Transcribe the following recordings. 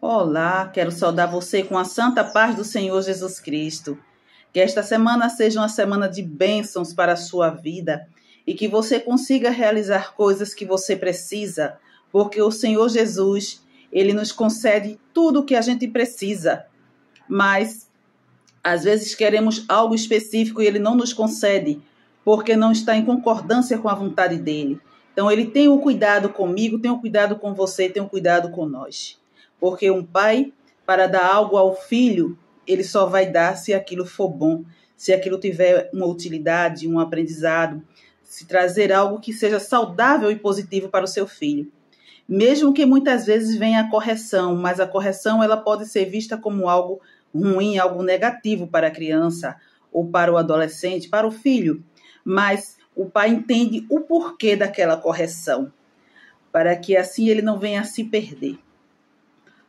Olá, quero saudar você com a santa paz do Senhor Jesus Cristo. Que esta semana seja uma semana de bênçãos para a sua vida e que você consiga realizar coisas que você precisa, porque o Senhor Jesus, Ele nos concede tudo o que a gente precisa, mas às vezes queremos algo específico e Ele não nos concede, porque não está em concordância com a vontade dEle. Então, Ele tem o cuidado comigo, tem o cuidado com você, tem o cuidado com nós. Porque um pai, para dar algo ao filho, ele só vai dar se aquilo for bom, se aquilo tiver uma utilidade, um aprendizado, se trazer algo que seja saudável e positivo para o seu filho. Mesmo que muitas vezes venha a correção, mas a correção ela pode ser vista como algo ruim, algo negativo para a criança ou para o adolescente, para o filho. Mas o pai entende o porquê daquela correção, para que assim ele não venha a se perder.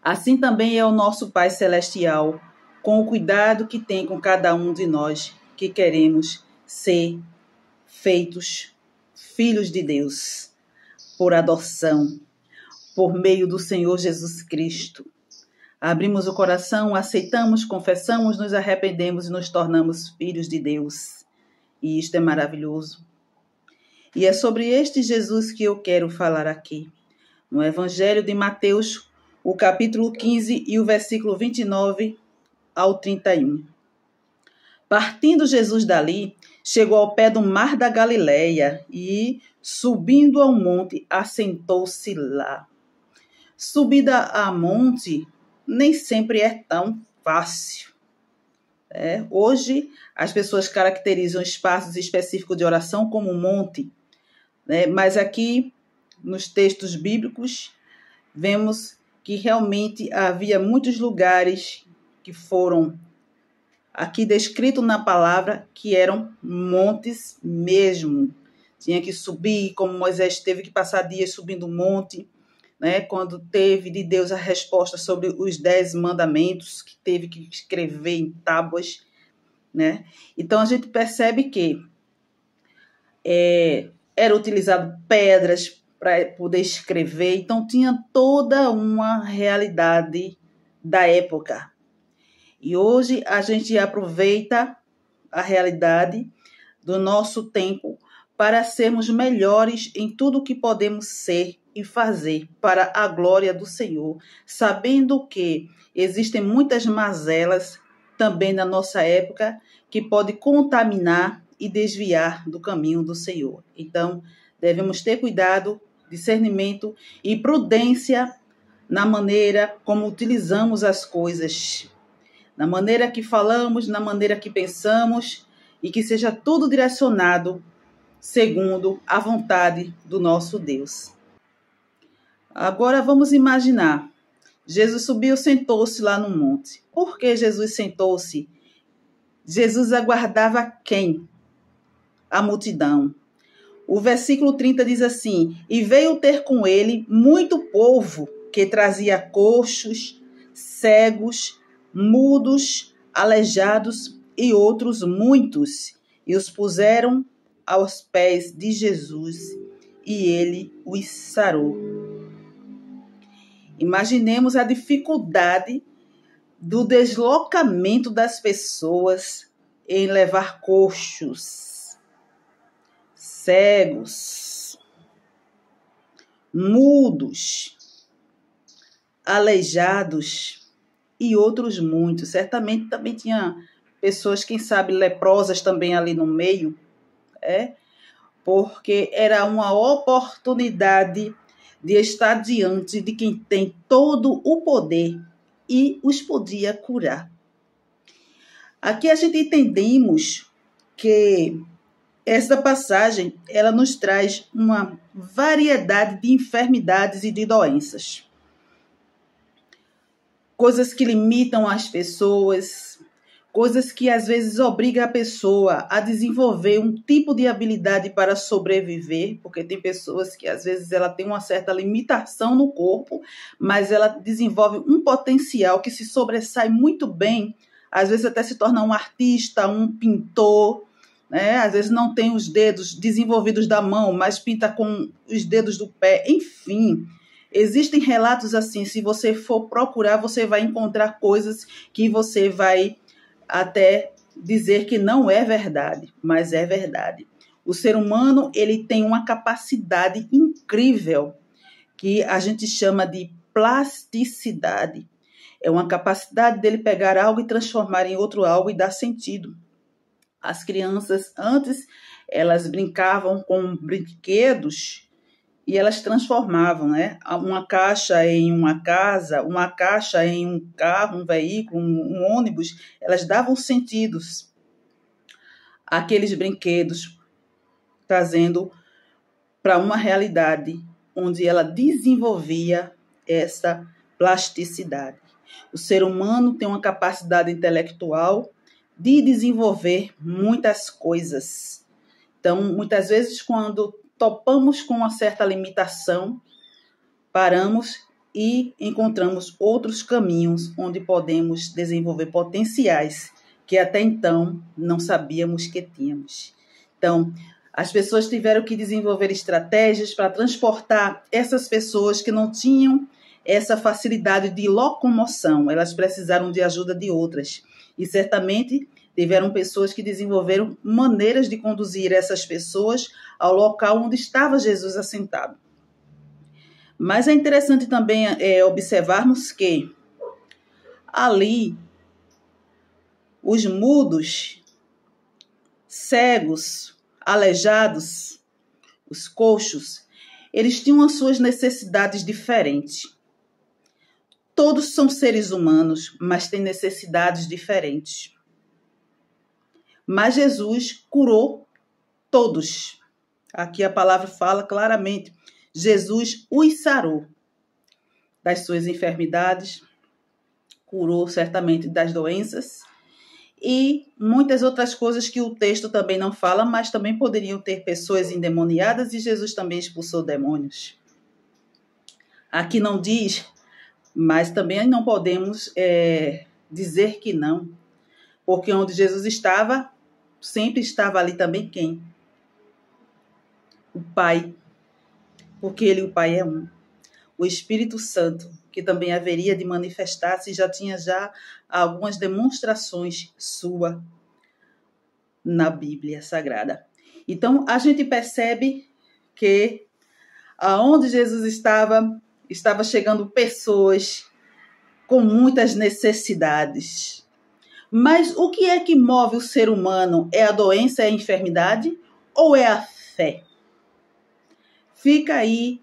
Assim também é o nosso Pai Celestial, com o cuidado que tem com cada um de nós que queremos ser feitos filhos de Deus, por adoção, por meio do Senhor Jesus Cristo. Abrimos o coração, aceitamos, confessamos, nos arrependemos e nos tornamos filhos de Deus. E isto é maravilhoso. E é sobre este Jesus que eu quero falar aqui. No Evangelho de Mateus, o capítulo 15 e o versículo 29 ao 31. Partindo Jesus dali, chegou ao pé do mar da Galileia e, subindo ao monte, assentou-se lá. Subida a monte nem sempre é tão fácil. Hoje, as pessoas caracterizam espaços específicos de oração como monte, mas aqui, nos textos bíblicos, vemos que realmente havia muitos lugares que foram aqui descritos na palavra que eram montes mesmo. Tinha que subir, como Moisés teve que passar dias subindo o monte, quando teve de Deus a resposta sobre os 10 mandamentos, que teve que escrever em tábuas. Então a gente percebe que era utilizado pedras para poder escrever, então tinha toda uma realidade da época. E hoje a gente aproveita a realidade do nosso tempo para sermos melhores em tudo que podemos ser e fazer para a glória do Senhor, sabendo que existem muitas mazelas também na nossa época que pode contaminar e desviar do caminho do Senhor. Então, devemos ter cuidado, discernimento e prudência na maneira como utilizamos as coisas, na maneira que falamos, na maneira que pensamos, e que seja tudo direcionado segundo a vontade do nosso Deus. Agora vamos imaginar, Jesus subiu, sentou-se lá no monte. Por que Jesus sentou-se? Jesus aguardava quem? A multidão. O versículo 30 diz assim: e veio ter com ele muito povo que trazia coxos, cegos, mudos, aleijados e outros muitos, e os puseram aos pés de Jesus, e ele os sarou. Imaginemos a dificuldade do deslocamento das pessoas em levar coxos, cegos, mudos, aleijados e outros muitos. Certamente também tinha pessoas, quem sabe, leprosas também ali no meio, porque era uma oportunidade de estar diante de quem tem todo o poder e os podia curar. Aqui a gente entendemos que essa passagem ela nos traz uma variedade de enfermidades e de doenças. Coisas que limitam as pessoas, coisas que às vezes obrigam a pessoa a desenvolver um tipo de habilidade para sobreviver, porque tem pessoas que às vezes ela tem uma certa limitação no corpo, mas ela desenvolve um potencial que se sobressai muito bem, às vezes até se torna um artista, um pintor, às vezes não tem os dedos desenvolvidos da mão, mas pinta com os dedos do pé, enfim. existem relatos assim, se você for procurar, você vai encontrar coisas que você vai até dizer que não é verdade, mas é verdade. O ser humano, ele tem uma capacidade incrível que a gente chama de plasticidade. É uma capacidade dele pegar algo e transformar em outro algo e dar sentido. As crianças, antes, elas brincavam com brinquedos e elas transformavam, né? Uma caixa em uma casa, uma caixa em um carro, um veículo, um ônibus. Elas davam sentidos àqueles brinquedos, trazendo para uma realidade onde ela desenvolvia essa plasticidade. O ser humano tem uma capacidade intelectual de desenvolver muitas coisas. Então, muitas vezes, quando topamos com uma certa limitação, paramos e encontramos outros caminhos onde podemos desenvolver potenciais que até então não sabíamos que tínhamos. Então, as pessoas tiveram que desenvolver estratégias para transportar essas pessoas que não tinham essa facilidade de locomoção. Elas precisaram de ajuda de outras. E certamente tiveram pessoas que desenvolveram maneiras de conduzir essas pessoas ao local onde estava Jesus assentado. Mas é interessante também observarmos que ali os mudos, cegos, aleijados, os coxos, eles tinham as suas necessidades diferentes. Todos são seres humanos, mas têm necessidades diferentes. Mas Jesus curou todos. Aqui a palavra fala claramente. Jesus os sarou das suas enfermidades, curou certamente das doenças e muitas outras coisas que o texto também não fala, mas também poderiam ter pessoas endemoniadas e Jesus também expulsou demônios. Aqui não diz, mas também não podemos dizer que não, porque onde Jesus estava, sempre estava ali também quem? O Pai, porque Ele e o Pai é um. O Espírito Santo, que também haveria de manifestar-se, já tinha algumas demonstrações suas na Bíblia Sagrada. Então, a gente percebe que aonde Jesus estava chegando pessoas com muitas necessidades. Mas o que é que move o ser humano? É a doença, é a enfermidade ou é a fé? Fica aí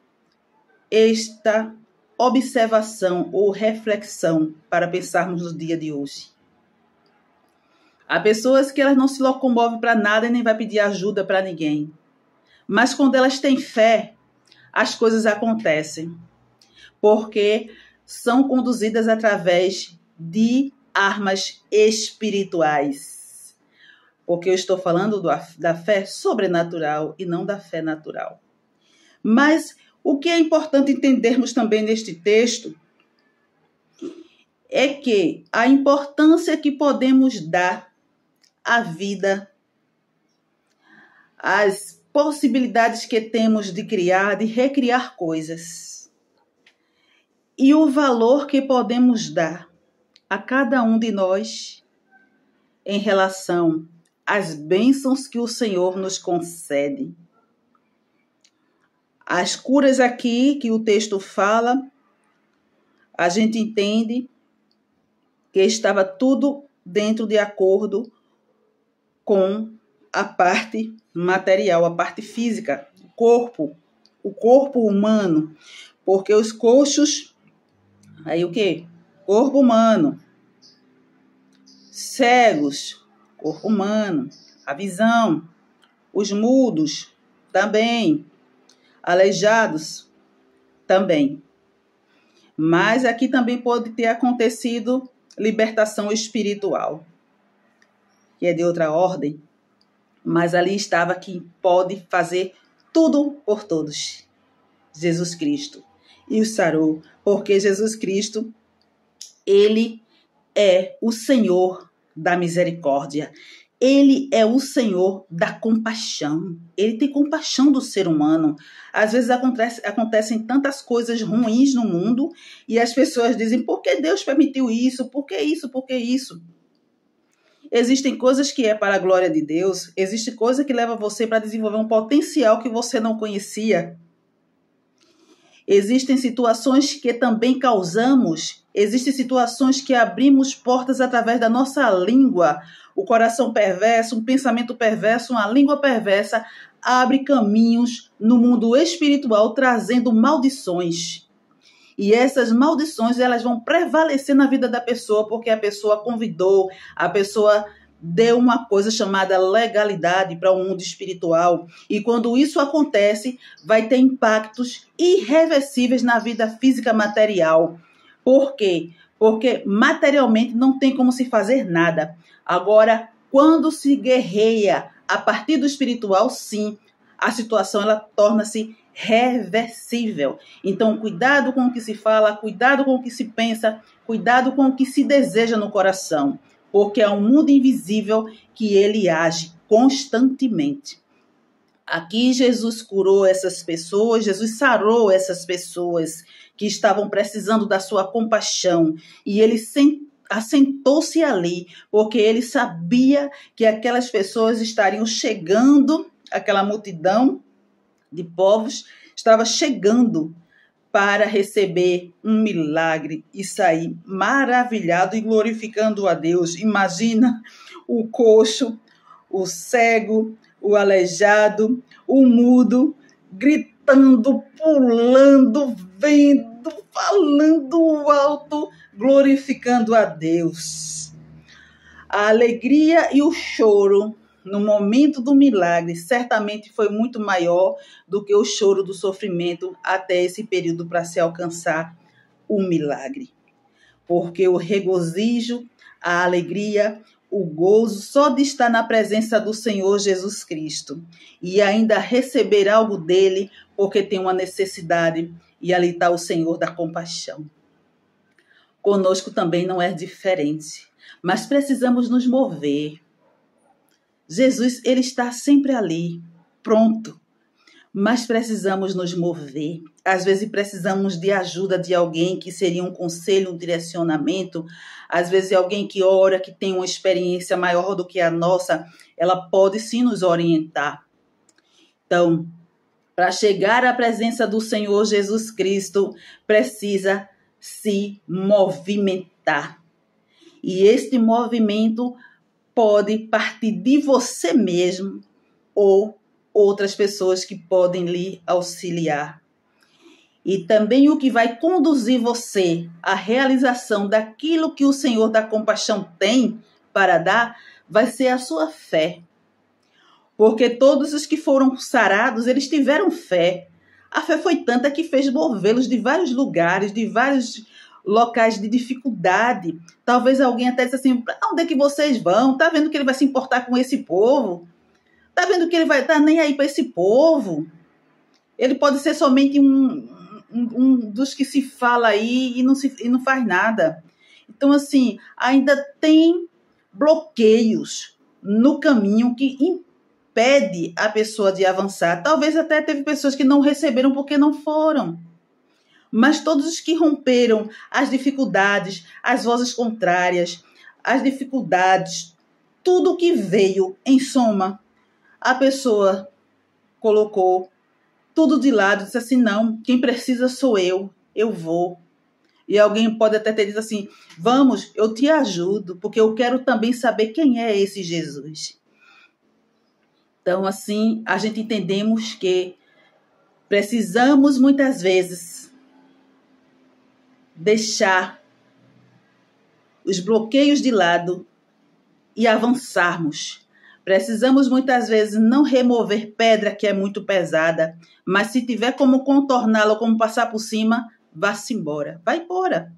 esta observação ou reflexão para pensarmos no dia de hoje. Há pessoas que elas não se locomovem para nada e nem vai pedir ajuda para ninguém. Mas quando elas têm fé, as coisas acontecem. Porque são conduzidas através de armas espirituais. Porque eu estou falando da fé sobrenatural e não da fé natural. Mas o que é importante entendermos também neste texto é que a importância que podemos dar à vida, as possibilidades que temos de criar, de recriar coisas, e o valor que podemos dar a cada um de nós em relação às bênçãos que o Senhor nos concede. As curas aqui que o texto fala, a gente entende que estava tudo dentro de acordo com a parte material, a parte física, o corpo humano, porque os coxos, aí o quê? Corpo humano, cegos, corpo humano, a visão, os mudos também, aleijados também. Mas aqui também pode ter acontecido libertação espiritual, que é de outra ordem, mas ali estava quem pode fazer tudo por todos, Jesus Cristo. E o sarou, porque Jesus Cristo, Ele é o Senhor da misericórdia. Ele é o Senhor da compaixão. Ele tem compaixão do ser humano. Às vezes acontecem tantas coisas ruins no mundo e as pessoas dizem, por que Deus permitiu isso? Por que isso? Por que isso? Existem coisas que é para a glória de Deus. Existe coisa que leva você para desenvolver um potencial que você não conhecia. Existem situações que também causamos. Existem situações que abrimos portas através da nossa língua. O coração perverso, um pensamento perverso, uma língua perversa abre caminhos no mundo espiritual, trazendo maldições. E essas maldições, elas vão prevalecer na vida da pessoa, porque a pessoa convidou, a pessoa deu uma coisa chamada legalidade para o mundo espiritual. E quando isso acontece, vai ter impactos irreversíveis na vida física material. Por quê? Porque materialmente não tem como se fazer nada. Agora, quando se guerreia a partir do espiritual, sim, a situação ela torna-se reversível. Então, cuidado com o que se fala, cuidado com o que se pensa, cuidado com o que se deseja no coração, porque é um mundo invisível que ele age constantemente. Aqui Jesus curou essas pessoas, Jesus sarou essas pessoas que estavam precisando da sua compaixão, e ele assentou-se ali, porque ele sabia que aquelas pessoas estariam chegando, aquela multidão de povos estava chegando para receber um milagre e sair maravilhado e glorificando a Deus. Imagina o coxo, o cego, o aleijado, o mudo, gritando, pulando, vendo, falando alto, glorificando a Deus. A alegria e o choro no momento do milagre, certamente foi muito maior do que o choro do sofrimento até esse período para se alcançar o milagre. Porque o regozijo, a alegria, o gozo só de estar na presença do Senhor Jesus Cristo e ainda receber algo dele, porque tem uma necessidade e ali está o Senhor da compaixão. Conosco também não é diferente, mas precisamos nos mover. Jesus, ele está sempre ali, pronto, mas precisamos nos mover. Às vezes precisamos de ajuda de alguém que seria um conselho, um direcionamento. Às vezes alguém que ora, que tem uma experiência maior do que a nossa, ela pode sim nos orientar. Então, para chegar à presença do Senhor Jesus Cristo, precisa se movimentar. E este movimento pode partir de você mesmo ou outras pessoas que podem lhe auxiliar. E também o que vai conduzir você à realização daquilo que o Senhor da compaixão tem para dar, vai ser a sua fé. Porque todos os que foram sarados, eles tiveram fé. A fé foi tanta que fez movê-los de vários lugares, de vários locais de dificuldade. Talvez alguém até disse assim, para onde é que vocês vão? Tá vendo que ele vai se importar com esse povo? Tá vendo que ele vai estar nem aí para esse povo? Ele pode ser somente um dos que se fala aí e não faz nada. Então, assim, ainda tem bloqueios no caminho que impede a pessoa de avançar. Talvez até teve pessoas que não receberam porque não foram. Mas todos os que romperam as dificuldades, as vozes contrárias, as dificuldades, tudo que veio, em soma, a pessoa colocou tudo de lado, disse assim, não, quem precisa sou eu vou. E alguém pode até ter dito assim, vamos, eu te ajudo, porque eu quero também saber quem é esse Jesus. Então, assim, a gente entendemos que precisamos muitas vezes deixar os bloqueios de lado e avançarmos. Precisamos muitas vezes não remover pedra que é muito pesada, mas se tiver como contorná-la, como passar por cima, vá-se embora. Vai embora.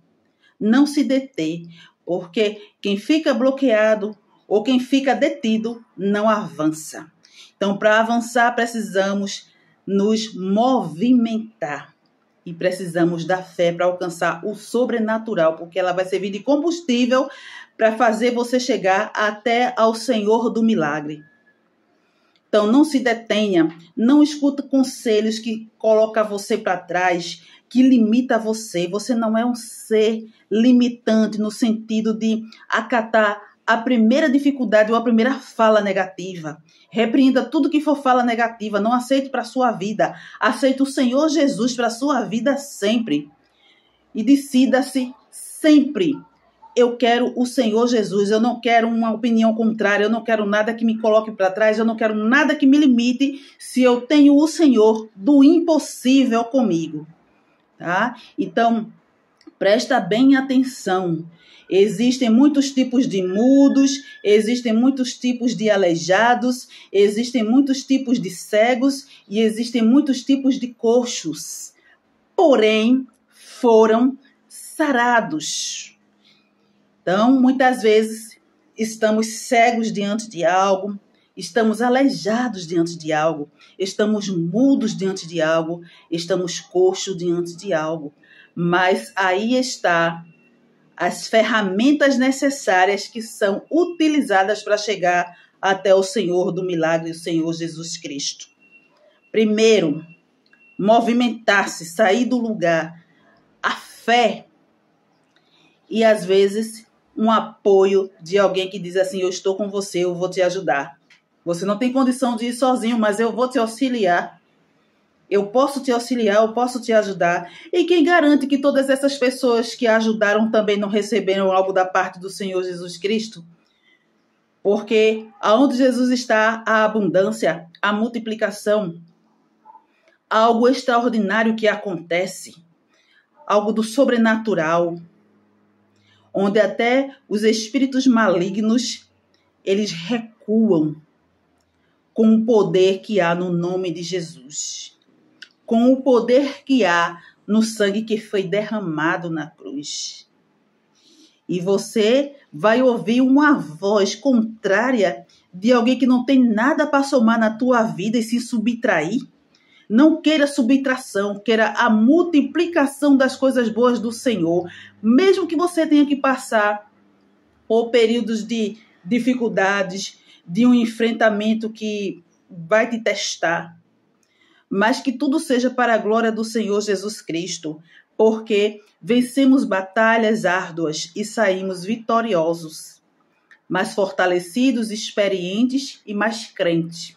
Não se deter, porque quem fica bloqueado ou quem fica detido não avança. Então, para avançar, precisamos nos movimentar. E precisamos da fé para alcançar o sobrenatural, porque ela vai servir de combustível para fazer você chegar até ao Senhor do milagre. Então, não se detenha, não escuta conselhos que colocam você para trás, que limita você. Você não é um ser limitante no sentido de acatar a primeira dificuldade ou a primeira fala negativa. Repreenda tudo que for fala negativa, não aceite para a sua vida. Aceite o Senhor Jesus para a sua vida sempre. E decida-se sempre. Eu quero o Senhor Jesus, eu não quero uma opinião contrária, eu não quero nada que me coloque para trás, eu não quero nada que me limite se eu tenho o Senhor do impossível comigo. Tá? Então, presta bem atenção. Existem muitos tipos de mudos, existem muitos tipos de aleijados, existem muitos tipos de cegos e existem muitos tipos de coxos. Porém, foram sarados. Então, muitas vezes, estamos cegos diante de algo, estamos aleijados diante de algo, estamos mudos diante de algo, estamos coxos diante de algo. Mas aí está as ferramentas necessárias que são utilizadas para chegar até o Senhor do milagre, o Senhor Jesus Cristo. Primeiro, movimentar-se, sair do lugar, a fé e às vezes um apoio de alguém que diz assim, eu estou com você, eu vou te ajudar. Você não tem condição de ir sozinho, mas eu vou te auxiliar. Eu posso te auxiliar, eu posso te ajudar. E quem garante que todas essas pessoas que ajudaram também não receberam algo da parte do Senhor Jesus Cristo? Porque aonde Jesus está, a abundância, a multiplicação, algo extraordinário que acontece, algo do sobrenatural, onde até os espíritos malignos, eles recuam com o poder que há no nome de Jesus. Com o poder que há no sangue que foi derramado na cruz. E você vai ouvir uma voz contrária de alguém que não tem nada para somar na tua vida e se subtrair. Não queira subtração, queira a multiplicação das coisas boas do Senhor. Mesmo que você tenha que passar por períodos de dificuldades, de um enfrentamento que vai te testar. Mas que tudo seja para a glória do Senhor Jesus Cristo, porque vencemos batalhas árduas e saímos vitoriosos, mais fortalecidos, experientes e mais crentes.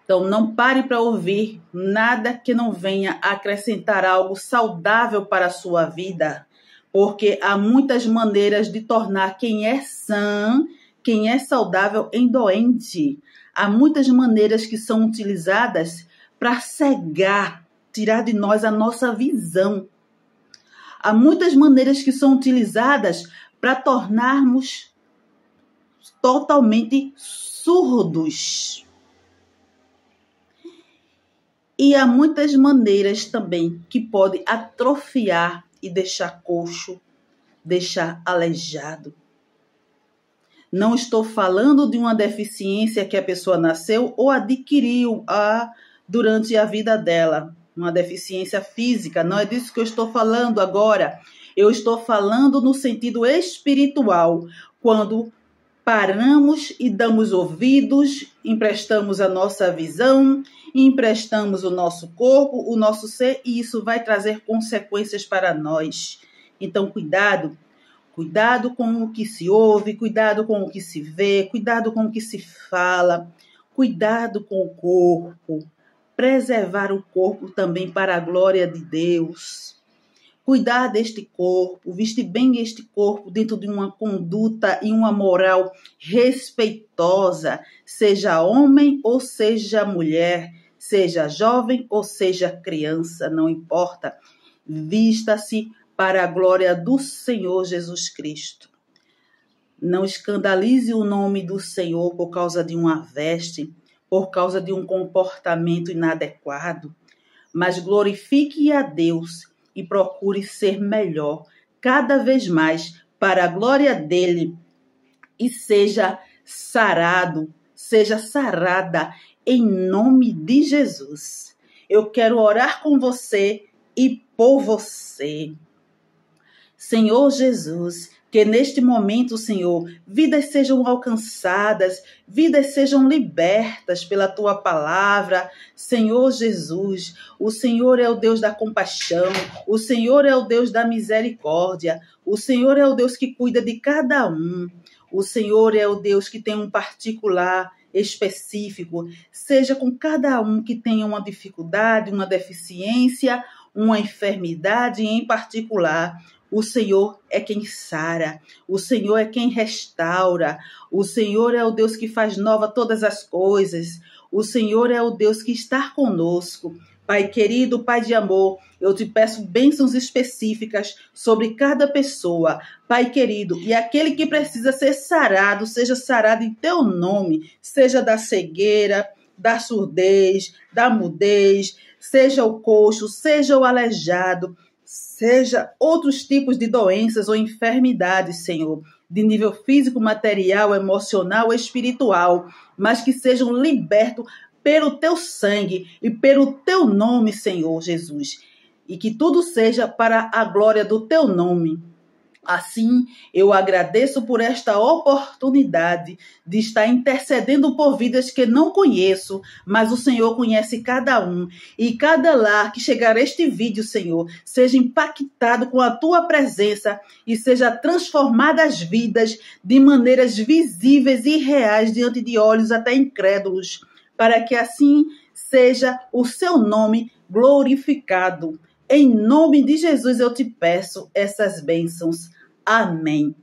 Então, não pare para ouvir nada que não venha acrescentar algo saudável para a sua vida, porque há muitas maneiras de tornar quem é sã, quem é saudável, em doente. Há muitas maneiras que são utilizadas para cegar, tirar de nós a nossa visão. Há muitas maneiras que são utilizadas para tornarmos totalmente surdos. E há muitas maneiras também que podem atrofiar e deixar coxo, deixar aleijado. Não estou falando de uma deficiência que a pessoa nasceu ou adquiriu durante a vida dela. Uma deficiência física. Não é disso que eu estou falando agora. Eu estou falando no sentido espiritual. Quando paramos e damos ouvidos, emprestamos a nossa visão, emprestamos o nosso corpo, o nosso ser, e isso vai trazer consequências para nós. Então, cuidado. Cuidado com o que se ouve, cuidado com o que se vê, cuidado com o que se fala, cuidado com o corpo. Preservar o corpo também para a glória de Deus. Cuidar deste corpo, vestir bem este corpo dentro de uma conduta e uma moral respeitosa, seja homem ou seja mulher, seja jovem ou seja criança, não importa. Vista-se para a glória do Senhor Jesus Cristo. Não escandalize o nome do Senhor por causa de uma veste, por causa de um comportamento inadequado, mas glorifique a Deus e procure ser melhor cada vez mais para a glória dele e seja sarado, seja sarada em nome de Jesus. eu quero orar com você e por você. Senhor Jesus, que neste momento, Senhor, vidas sejam alcançadas, vidas sejam libertas pela Tua palavra. Senhor Jesus, o Senhor é o Deus da compaixão, o Senhor é o Deus da misericórdia, o Senhor é o Deus que cuida de cada um, o Senhor é o Deus que tem um particular específico, seja com cada um que tenha uma dificuldade, uma deficiência, uma enfermidade em particular. O Senhor é quem sara, o Senhor é quem restaura, o Senhor é o Deus que faz nova todas as coisas, o Senhor é o Deus que está conosco. Pai querido, Pai de amor, eu te peço bênçãos específicas sobre cada pessoa, Pai querido, e aquele que precisa ser sarado, seja sarado em teu nome, seja da cegueira, da surdez, da mudez, seja o coxo, seja o aleijado, seja outros tipos de doenças ou enfermidades, Senhor, de nível físico, material, emocional, espiritual, mas que sejam libertos pelo teu sangue e pelo teu nome, Senhor Jesus, e que tudo seja para a glória do teu nome. Assim, eu agradeço por esta oportunidade de estar intercedendo por vidas que não conheço, mas o Senhor conhece cada um. E cada lar que chegar a este vídeo, Senhor, seja impactado com a tua presença e seja transformada as vidas de maneiras visíveis e reais diante de olhos até incrédulos, para que assim seja o seu nome glorificado. Em nome de Jesus eu te peço essas bênçãos. Amém.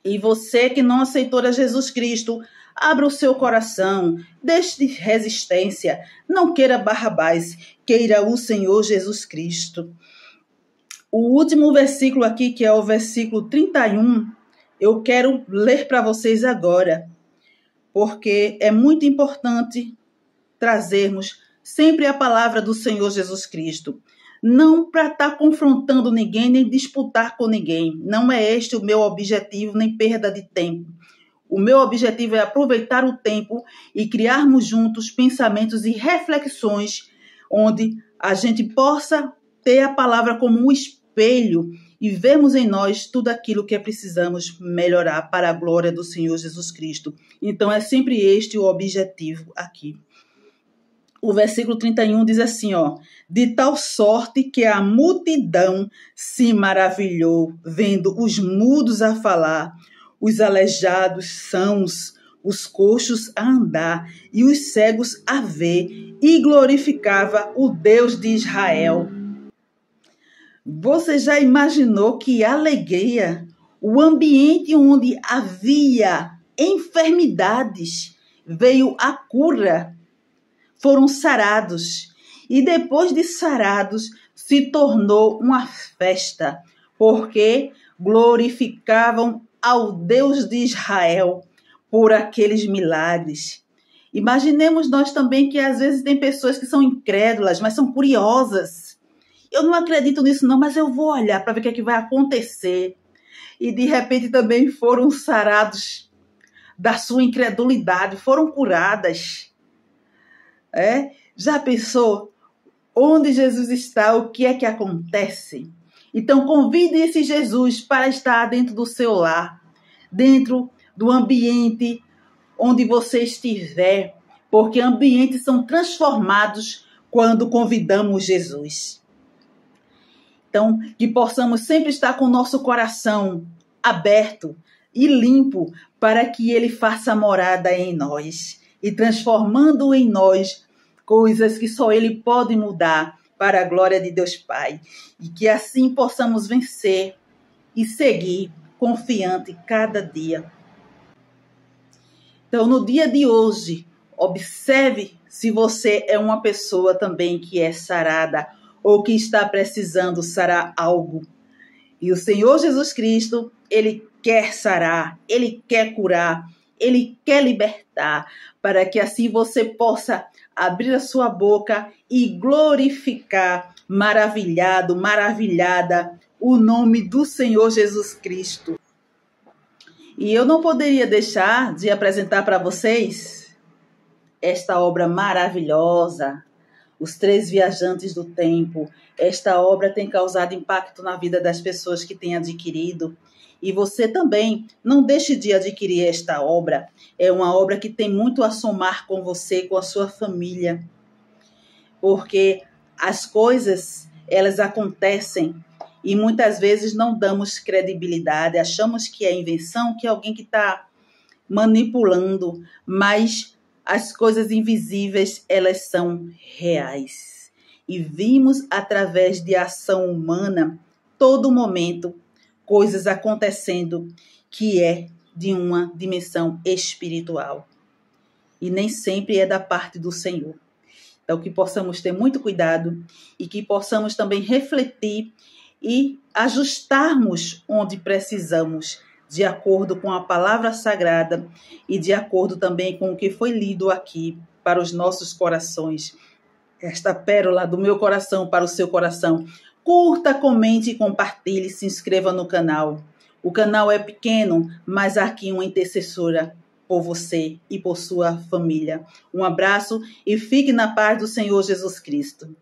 E você que não aceitou a Jesus Cristo, abra o seu coração, deixe de resistência, não queira Barrabás, queira o Senhor Jesus Cristo. O último versículo aqui, que é o versículo 31, eu quero ler para vocês agora, porque é muito importante trazermos sempre a palavra do Senhor Jesus Cristo. Não para estar confrontando ninguém, nem disputar com ninguém. Não é este o meu objetivo, nem perda de tempo. O meu objetivo é aproveitar o tempo e criarmos juntos pensamentos e reflexões onde a gente possa ter a palavra como um espelho e vermos em nós tudo aquilo que precisamos melhorar para a glória do Senhor Jesus Cristo. Então é sempre este o objetivo aqui. O versículo 31 diz assim, de tal sorte que a multidão se maravilhou, vendo os mudos a falar, os aleijados sãos, os coxos a andar e os cegos a ver, e glorificava o Deus de Israel. Você já imaginou que alegria, o ambiente onde havia enfermidades, veio a cura? Foram sarados, e depois de sarados, se tornou uma festa, porque glorificavam ao Deus de Israel por aqueles milagres. Imaginemos nós também que às vezes tem pessoas que são incrédulas, mas são curiosas. Eu não acredito nisso não, mas eu vou olhar para ver o que vai acontecer. E de repente também foram sarados da sua incredulidade, foram curadas. Já pensou onde Jesus está, o que é que acontece? Então convide esse Jesus para estar dentro do seu lar, dentro do ambiente onde você estiver, porque ambientes são transformados quando convidamos Jesus. Então, que possamos sempre estar com o nosso coração aberto e limpo para que ele faça morada em nós e transformando em nós coisas que só ele pode mudar para a glória de Deus Pai. E que assim possamos vencer e seguir confiante cada dia. Então, no dia de hoje, observe se você é uma pessoa também que é sarada ou que está precisando sarar algo. E o Senhor Jesus Cristo, ele quer sarar, ele quer curar, ele quer libertar, para que assim você possa abrir a sua boca e glorificar, maravilhado, maravilhada, o nome do Senhor Jesus Cristo. E eu não poderia deixar de apresentar para vocês esta obra maravilhosa, Os Três Viajantes do Tempo. Esta obra tem causado impacto na vida das pessoas que têm adquirido. E você também não deixe de adquirir esta obra. É uma obra que tem muito a somar com você, com a sua família. Porque as coisas, elas acontecem e muitas vezes não damos credibilidade. Achamos que é invenção, que é alguém que está manipulando, mas as coisas invisíveis, elas são reais. E vimos através de ação humana, todo momento, coisas acontecendo que é de uma dimensão espiritual. E nem sempre é da parte do Senhor. Então, que possamos ter muito cuidado e que possamos também refletir e ajustarmos onde precisamos, de acordo com a palavra sagrada e de acordo também com o que foi lido aqui para os nossos corações. Esta pérola do meu coração para o seu coração. Curta, comente e compartilhe, se inscreva no canal. O canal é pequeno, mas há aqui uma intercessora por você e por sua família. Um abraço e fique na paz do Senhor Jesus Cristo.